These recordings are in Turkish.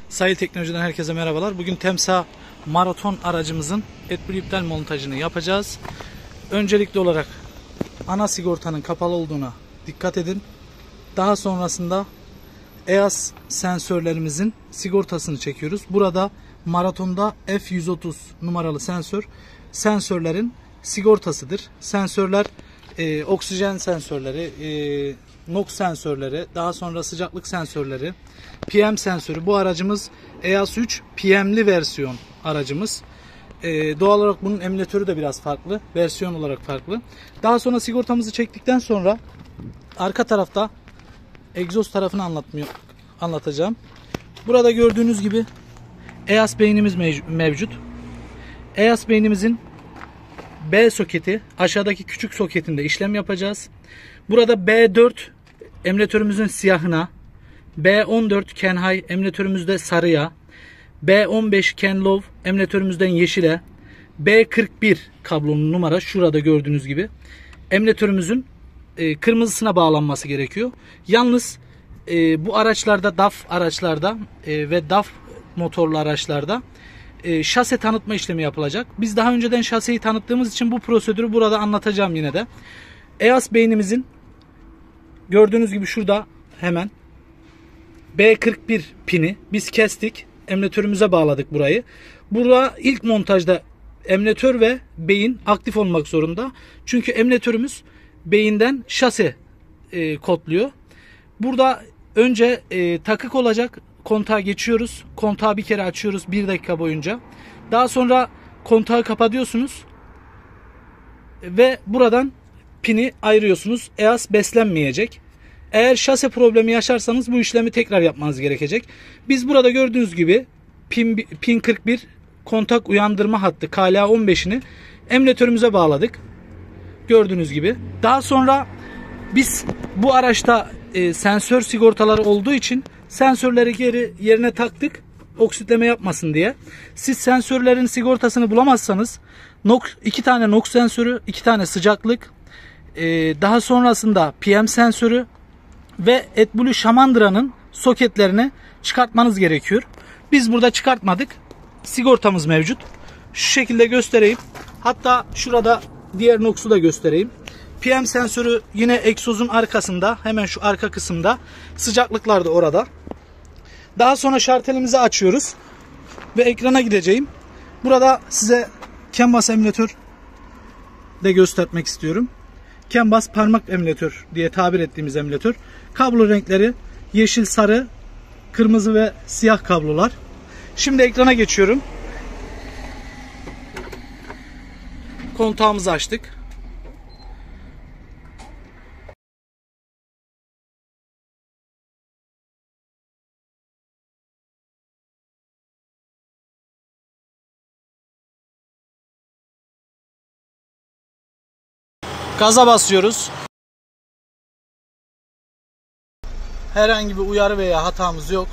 Sahil Teknoloji'den herkese merhabalar. Bugün Temsa Maraton aracımızın AdBlue iptal montajını yapacağız. Öncelikli olarak ana sigortanın kapalı olduğuna dikkat edin. Daha sonrasında EAS sensörlerimizin sigortasını çekiyoruz. Burada Maraton'da F130 numaralı sensörlerin sigortasıdır. Sensörler oksijen sensörleri, NOx sensörleri, daha sonra sıcaklık sensörleri, PM sensörü. Bu aracımız EAS 3 PM'li versiyon aracımız. Doğal olarak bunun emülatörü de biraz farklı. Versiyon olarak farklı. Daha sonra sigortamızı çektikten sonra arka tarafta egzoz tarafını anlatacağım. Burada gördüğünüz gibi EAS beynimiz mevcut. EAS beynimizin B soketi aşağıdaki küçük soketinde işlem yapacağız. Burada B4 emülatörümüzün siyahına, B14 Ken High emülatörümüzde sarıya, B15 Ken Low emülatörümüzden yeşile, B41 kablonun numara şurada gördüğünüz gibi emülatörümüzün kırmızısına bağlanması gerekiyor. Yalnız bu araçlarda, DAF araçlarda ve DAF motorlu araçlarda şase tanıtma işlemi yapılacak. Biz daha önceden şaseyi tanıttığımız için bu prosedürü burada anlatacağım yine de. EAS beynimizin gördüğünüz gibi şurada hemen B41 pini biz kestik. Emülatörümüze bağladık burayı. Burada ilk montajda emülatör ve beyin aktif olmak zorunda. Çünkü emülatörümüz beyinden şase kodluyor. Burada önce takık olacak. Kontağı geçiyoruz. Kontağı bir kere açıyoruz 1 dakika boyunca. Daha sonra kontağı kapatıyorsunuz. Ve buradan pini ayırıyorsunuz. EAS beslenmeyecek. Eğer şase problemi yaşarsanız bu işlemi tekrar yapmanız gerekecek. Biz burada gördüğünüz gibi pin 41 kontak uyandırma hattı KLA15'ini emülatörümüze bağladık. Gördüğünüz gibi. Daha sonra biz bu araçta sensör sigortaları olduğu için sensörleri geri yerine taktık. Oksitleme yapmasın diye. Siz sensörlerin sigortasını bulamazsanız 2 tane NOx sensörü, 2 tane sıcaklık, daha sonrasında PM sensörü ve AdBlue şamandıra'nın soketlerini çıkartmanız gerekiyor. Biz burada çıkartmadık. Sigortamız mevcut. Şu şekilde göstereyim. Hatta şurada diğer NOx'u da göstereyim. PM sensörü yine egzozun arkasında, hemen şu arka kısımda. Sıcaklıklar da orada. Daha sonra şartelimizi açıyoruz ve ekrana gideceğim. Burada size CAN bus emülatör de göstermek istiyorum. CAN bus parmak emülatör diye tabir ettiğimiz emülatör. Kablo renkleri yeşil, sarı, kırmızı ve siyah kablolar. Şimdi ekrana geçiyorum. Kontağımızı açtık. Gaza basıyoruz. Herhangi bir uyarı veya hatamız yok.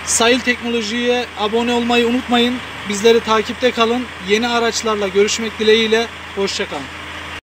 Sahil Teknoloji'ye abone olmayı unutmayın. Bizleri takipte kalın. Yeni araçlarla görüşmek dileğiyle. Hoşça kalın.